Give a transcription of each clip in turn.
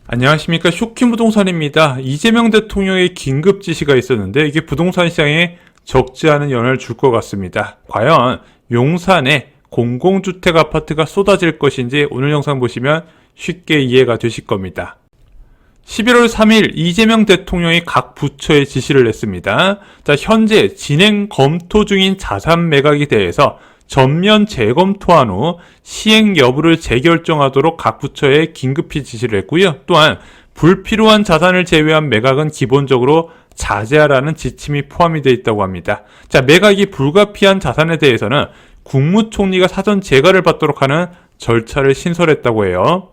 안녕하십니까. 쇼킹부동산입니다. 이재명 대통령의 긴급 지시가 있었는데 이게 부동산 시장에 적지 않은 영향을 줄 것 같습니다. 과연 용산에 공공주택 아파트가 쏟아질 것인지 오늘 영상 보시면 쉽게 이해가 되실 겁니다. 11월 3일 이재명 대통령이 각 부처에 지시를 냈습니다. 자, 현재 진행 검토 중인 자산 매각에 대해서 전면 재검토한 후 시행 여부를 재결정하도록 각 부처에 긴급히 지시를 했고요. 또한 불필요한 자산을 제외한 매각은 기본적으로 자제하라는 지침이 포함이 되어 있다고 합니다. 자, 매각이 불가피한 자산에 대해서는 국무총리가 사전 재가를 받도록 하는 절차를 신설했다고 해요.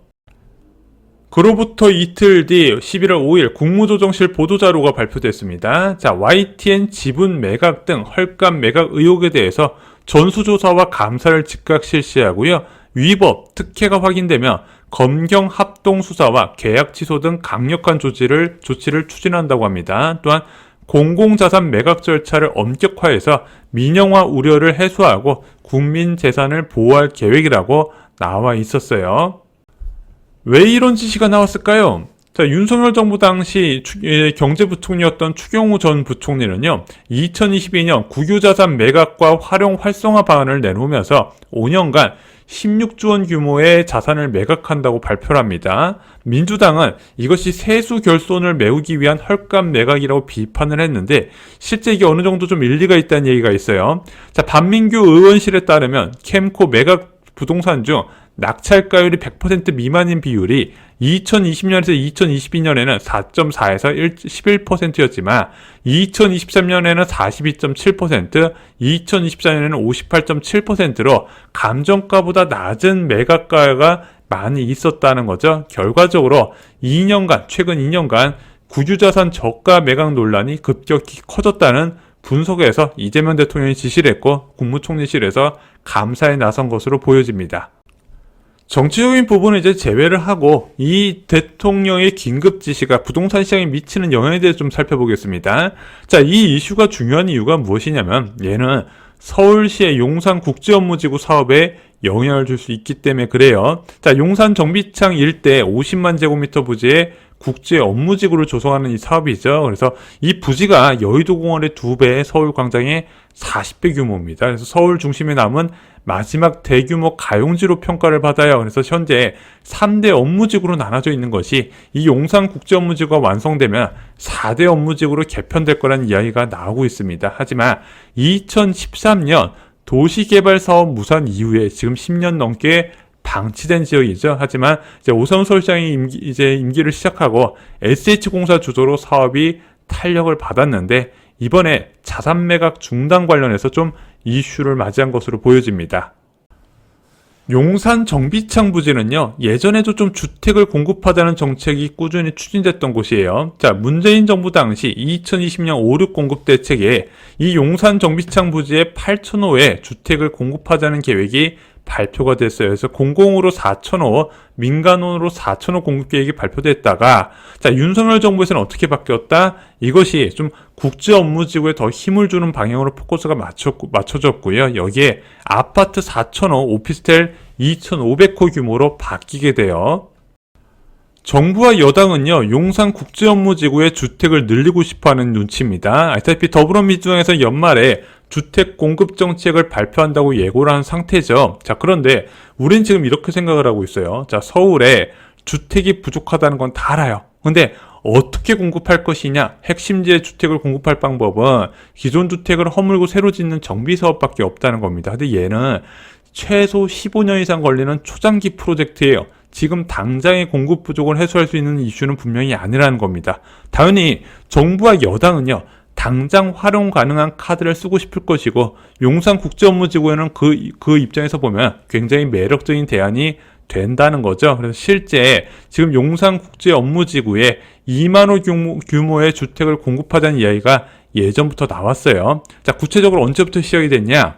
그로부터 이틀 뒤 11월 5일 국무조정실 보도자료가 발표됐습니다. 자, YTN 지분 매각 등 헐값 매각 의혹에 대해서 전수조사와 감사를 즉각 실시하고요. 위법, 특혜가 확인되면 검경 합동 수사와 계약 취소 등 강력한 조치를 추진한다고 합니다. 또한 공공자산 매각 절차를 엄격화해서 민영화 우려를 해소하고 국민 재산을 보호할 계획이라고 나와 있었어요. 왜 이런 지시가 나왔을까요? 자, 윤석열 정부 당시 경제부총리였던 추경호 전 부총리는요, 2022년 국유자산 매각과 활용 활성화 방안을 내놓으면서 5년간 16조 원 규모의 자산을 매각한다고 발표를 합니다. 민주당은 이것이 세수 결손을 메우기 위한 헐값 매각이라고 비판을 했는데 실제 이게 어느 정도 좀 일리가 있다는 얘기가 있어요. 자, 반민규 의원실에 따르면 캠코 매각 부동산 중 낙찰가율이 100% 미만인 비율이 2020년에서 2022년에는 4.4에서 11%였지만 2023년에는 42.7%, 2024년에는 58.7%로 감정가보다 낮은 매각가가 많이 있었다는 거죠. 결과적으로 최근 2년간 국유자산 저가 매각 논란이 급격히 커졌다는 분석에서 이재명 대통령이 지시를 했고 국무총리실에서 감사에 나선 것으로 보여집니다. 정치적인 부분은 이제 제외를 하고 이 대통령의 긴급 지시가 부동산 시장에 미치는 영향에 대해서 좀 살펴보겠습니다. 자, 이 이슈가 중요한 이유가 무엇이냐면 얘는 서울시의 용산국제업무지구 사업에 영향을 줄 수 있기 때문에 그래요. 자, 용산 정비창 일대 50만 제곱미터 부지에 국제 업무지구를 조성하는 이 사업이죠. 그래서 이 부지가 여의도공원의 2배, 서울광장의 40배 규모입니다. 그래서 서울 중심에 남은 마지막 대규모 가용지로 평가를 받아요. 그래서 현재 3대 업무지구로 나눠져 있는 것이 이 용산 국제업무지구가 완성되면 4대 업무지구로 개편될 거라는 이야기가 나오고 있습니다. 하지만 2013년 도시개발사업 무산 이후에 지금 10년 넘게 방치된 지역이죠. 하지만 이제 오세훈 서울시장이 임기를 시작하고 SH공사 주도로 사업이 탄력을 받았는데 이번에 자산 매각 중단 관련해서 좀 이슈를 맞이한 것으로 보여집니다. 용산 정비창 부지는요, 예전에도 좀 주택을 공급하자는 정책이 꾸준히 추진됐던 곳이에요. 자, 문재인 정부 당시 2020년 5.6 공급 대책에 이 용산 정비창 부지에 8,000호의 주택을 공급하자는 계획이 발표가 됐어요. 그래서 공공으로 4,000호, 민간으로 4,000호 공급 계획이 발표됐다가 자, 윤석열 정부에서는 어떻게 바뀌었다? 이것이 좀 국제 업무지구에 더 힘을 주는 방향으로 포커스가 맞춰졌고요. 여기에 아파트 4,000호, 오피스텔 2,500호 규모로 바뀌게 돼요. 정부와 여당은요, 용산 국제업무지구에 주택을 늘리고 싶어하는 눈치입니다. 알다시피 더불어민주당에서 연말에 주택 공급 정책을 발표한다고 예고를 한 상태죠. 자, 그런데 우린 지금 이렇게 생각을 하고 있어요. 자, 서울에 주택이 부족하다는 건 다 알아요. 근데 어떻게 공급할 것이냐? 핵심지의 주택을 공급할 방법은 기존 주택을 허물고 새로 짓는 정비사업밖에 없다는 겁니다. 근데 얘는 최소 15년 이상 걸리는 초장기 프로젝트예요. 지금 당장의 공급 부족을 해소할 수 있는 이슈는 분명히 아니라는 겁니다. 당연히 정부와 여당은요, 당장 활용 가능한 카드를 쓰고 싶을 것이고 용산 국제업무지구에는 그 입장에서 보면 굉장히 매력적인 대안이 된다는 거죠. 그래서 실제 지금 용산 국제업무지구에 2만 호 규모의 주택을 공급하자는 이야기가 예전부터 나왔어요. 자, 구체적으로 언제부터 시작이 됐냐?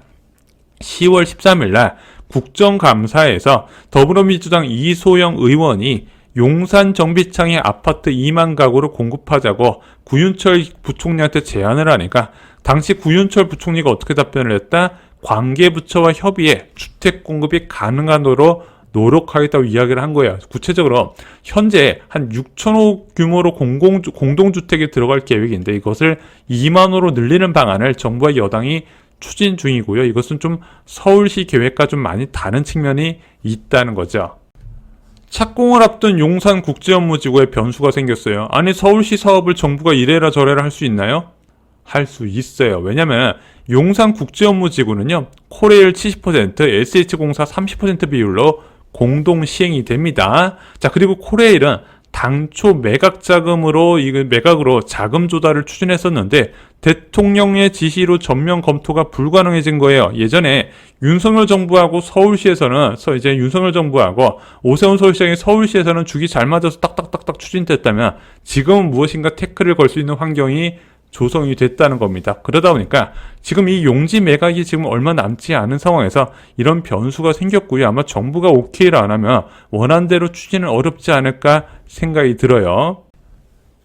10월 13일 날 국정감사에서 더불어민주당 이소영 의원이 용산 정비창의 아파트 2만 가구를 공급하자고 구윤철 부총리한테 제안을 하니까 당시 구윤철 부총리가 어떻게 답변을 했다? 관계부처와 협의해 주택 공급이 가능하도록 노력하겠다고 이야기를 한 거예요. 구체적으로 현재 한 6천호 규모로 공동주택에 들어갈 계획인데 이것을 2만호로 늘리는 방안을 정부와 여당이 추진 중이고요. 이것은 좀 서울시 계획과 좀 많이 다른 측면이 있다는 거죠. 착공을 앞둔 용산국제업무지구에 변수가 생겼어요. 아니 서울시 사업을 정부가 이래라 저래라 할 수 있나요? 할 수 있어요. 왜냐면 용산국제업무지구는요. 코레일 70%, SH공사 30% 비율로 공동 시행이 됩니다. 자, 그리고 코레일은 당초 매각으로 자금 조달을 추진했었는데 대통령의 지시로 전면 검토가 불가능해진 거예요. 예전에 윤석열 정부하고 윤석열 정부하고 오세훈 서울시장이 서울시에서는 죽이 잘 맞아서 딱딱딱딱 추진됐다면 지금은 무엇인가 태클을 걸 수 있는 환경이 조성이 됐다는 겁니다. 그러다 보니까 지금 이 용지 매각이 지금 얼마 남지 않은 상황에서 이런 변수가 생겼고요. 아마 정부가 오케이를 안 하면 원한대로 추진은 어렵지 않을까 생각이 들어요.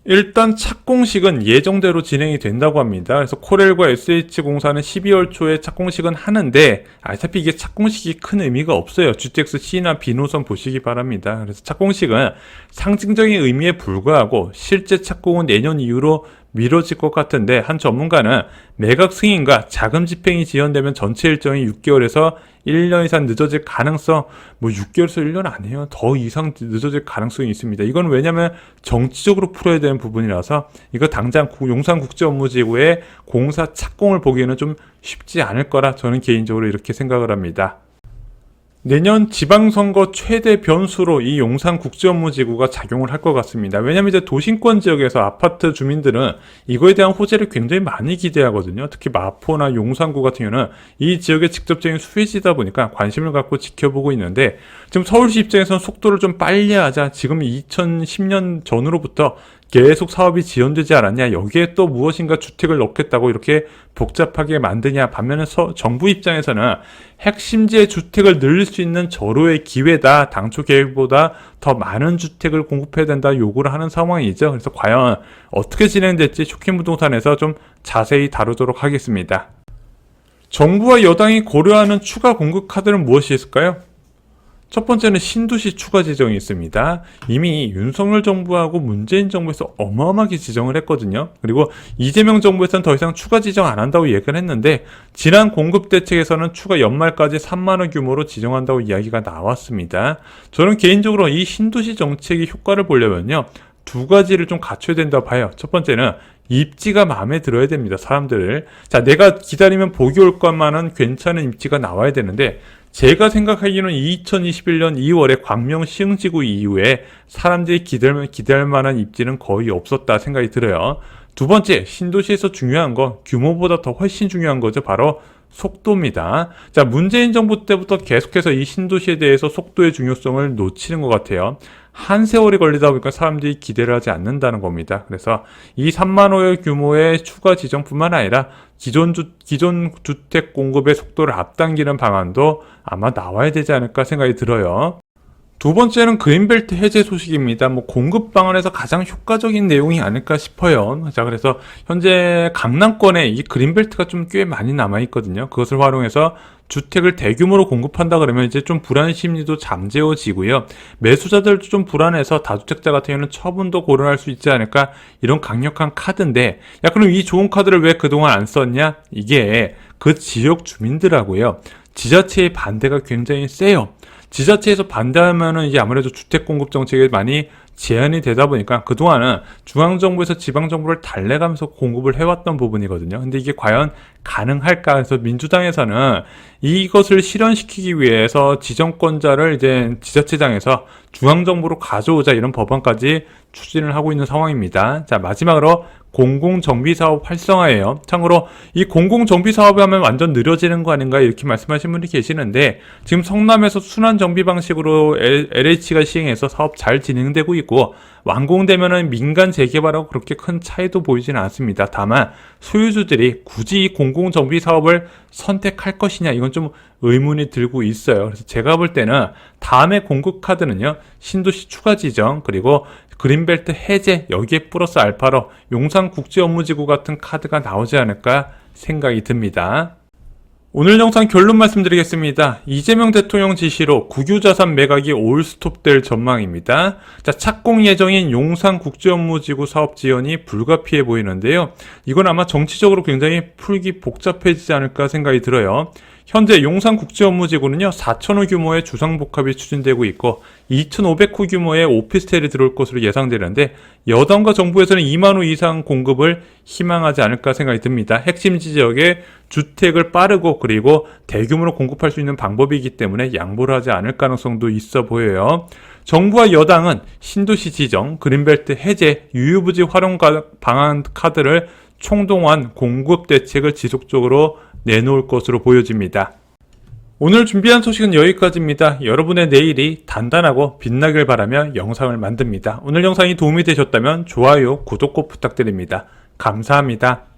일단 착공식은 예정대로 진행이 된다고 합니다. 그래서 코렐과 SH공사는 12월 초에 착공식은 하는데 어차피 이게 착공식이 큰 의미가 없어요. GTX C나 B노선 보시기 바랍니다. 그래서 착공식은 상징적인 의미에 불과하고 실제 착공은 내년 이후로 미뤄질 것 같은데 한 전문가는 매각 승인과 자금 집행이 지연되면 전체 일정이 6개월에서 1년 이상 늦어질 가능성, 6개월에서 1년 아니에요. 더 이상 늦어질 가능성이 있습니다. 이건 왜냐면 정치적으로 풀어야 되는 부분이라서 이거 당장 용산국제업무지구의 공사 착공을 보기에는 좀 쉽지 않을 거라 저는 개인적으로 이렇게 생각을 합니다. 내년 지방선거 최대 변수로 이 용산국제업무지구가 작용을 할 것 같습니다. 왜냐하면 이제 도심권 지역에서 아파트 주민들은 이거에 대한 호재를 굉장히 많이 기대하거든요. 특히 마포나 용산구 같은 경우는 이 지역의 직접적인 수혜지다 보니까 관심을 갖고 지켜보고 있는데 지금 서울시 입장에서는 속도를 좀 빨리 하자. 지금 2010년 전으로부터 계속 사업이 지연되지 않았냐, 여기에 또 무엇인가 주택을 넣겠다고 이렇게 복잡하게 만드냐. 반면에 정부 입장에서는 핵심지의 주택을 늘릴 수 있는 절호의 기회다, 당초 계획보다 더 많은 주택을 공급해야 된다 요구를 하는 상황이죠. 그래서 과연 어떻게 진행될지 쇼킹부동산에서 좀 자세히 다루도록 하겠습니다. 정부와 여당이 고려하는 추가 공급 카드는 무엇이 있을까요? 첫 번째는 신도시 추가 지정이 있습니다. 이미 윤석열 정부하고 문재인 정부에서 어마어마하게 지정을 했거든요. 그리고 이재명 정부에서는 더 이상 추가 지정 안 한다고 얘기를 했는데 지난 공급 대책에서는 추가 연말까지 3만원 규모로 지정한다고 이야기가 나왔습니다. 저는 개인적으로 이 신도시 정책의 효과를 보려면요, 두 가지를 좀 갖춰야 된다고 봐요. 첫 번째는 입지가 마음에 들어야 됩니다. 사람들을. 자, 내가 기다리면 복이 올 것만은 괜찮은 입지가 나와야 되는데 제가 생각하기에는 2021년 2월에 광명 시흥지구 이후에 사람들이 기대할 만한 입지는 거의 없었다 생각이 들어요. 두 번째, 신도시에서 중요한 거, 규모보다 더 훨씬 중요한 거죠. 바로 속도입니다. 자, 문재인 정부 때부터 계속해서 이 신도시에 대해서 속도의 중요성을 놓치는 것 같아요. 한 세월이 걸리다 보니까 사람들이 기대를 하지 않는다는 겁니다. 그래서 이 3만 호의 규모의 추가 지정뿐만 아니라 기존 주택 공급의 속도를 앞당기는 방안도 아마 나와야 되지 않을까 생각이 들어요. 두 번째는 그린벨트 해제 소식입니다. 공급 방안에서 가장 효과적인 내용이 아닐까 싶어요. 자, 그래서 현재 강남권에 이 그린벨트가 좀 꽤 많이 남아 있거든요. 그것을 활용해서 주택을 대규모로 공급한다 그러면 이제 좀 불안 심리도 잠재워지고요. 매수자들도 좀 불안해서 다주택자 같은 경우는 처분도 고려할 수 있지 않을까, 이런 강력한 카드인데, 야, 그럼 이 좋은 카드를 왜 그동안 안 썼냐? 이게 그 지역 주민들하고요, 지자체의 반대가 굉장히 세요. 지자체에서 반대하면은 이제 아무래도 주택 공급 정책에 많이 제한이 되다 보니까 그동안은 중앙정부에서 지방정부를 달래가면서 공급을 해왔던 부분이거든요. 근데 이게 과연 가능할까 해서 민주당에서는 이것을 실현시키기 위해서 지정권자를 이제 지자체장에서 중앙정부로 가져오자, 이런 법안까지 추진을 하고 있는 상황입니다. 자, 마지막으로 공공정비사업 활성화예요. 참고로 이 공공정비사업을 하면 완전 느려지는 거 아닌가 이렇게 말씀하시는 분이 계시는데, 지금 성남에서 순환정비 방식으로 LH가 시행해서 사업 잘 진행되고 있고, 완공되면은 민간 재개발하고 그렇게 큰 차이도 보이지는 않습니다. 다만 소유주들이 굳이 이 공공정비 사업을 선택할 것이냐, 이건 좀 의문이 들고 있어요. 그래서 제가 볼 때는 다음에 공급 카드는요, 신도시 추가 지정, 그리고 그린벨트 해제, 여기에 플러스 알파로 용산국제업무지구 같은 카드가 나오지 않을까 생각이 듭니다. 오늘 영상 결론 말씀드리겠습니다. 이재명 대통령 지시로 국유자산 매각이 올스톱될 전망입니다. 자, 착공 예정인 용산국제업무지구 사업 지연이 불가피해 보이는데요. 이건 아마 정치적으로 굉장히 풀기 복잡해지지 않을까 생각이 들어요. 현재 용산국제업무지구는요, 4,000호 규모의 주상복합이 추진되고 있고 2,500호 규모의 오피스텔이 들어올 것으로 예상되는데 여당과 정부에서는 2만 호 이상 공급을 희망하지 않을까 생각이 듭니다. 핵심 지역에 주택을 빠르고 그리고 대규모로 공급할 수 있는 방법이기 때문에 양보를 하지 않을 가능성도 있어 보여요. 정부와 여당은 신도시 지정, 그린벨트 해제, 유유부지 활용 방안 카드를 총동원 공급 대책을 지속적으로 내놓을 것으로 보여집니다. 오늘 준비한 소식은 여기까지입니다. 여러분의 내일이 단단하고 빛나길 바라며 영상을 만듭니다. 오늘 영상이 도움이 되셨다면 좋아요, 구독 꼭 부탁드립니다. 감사합니다.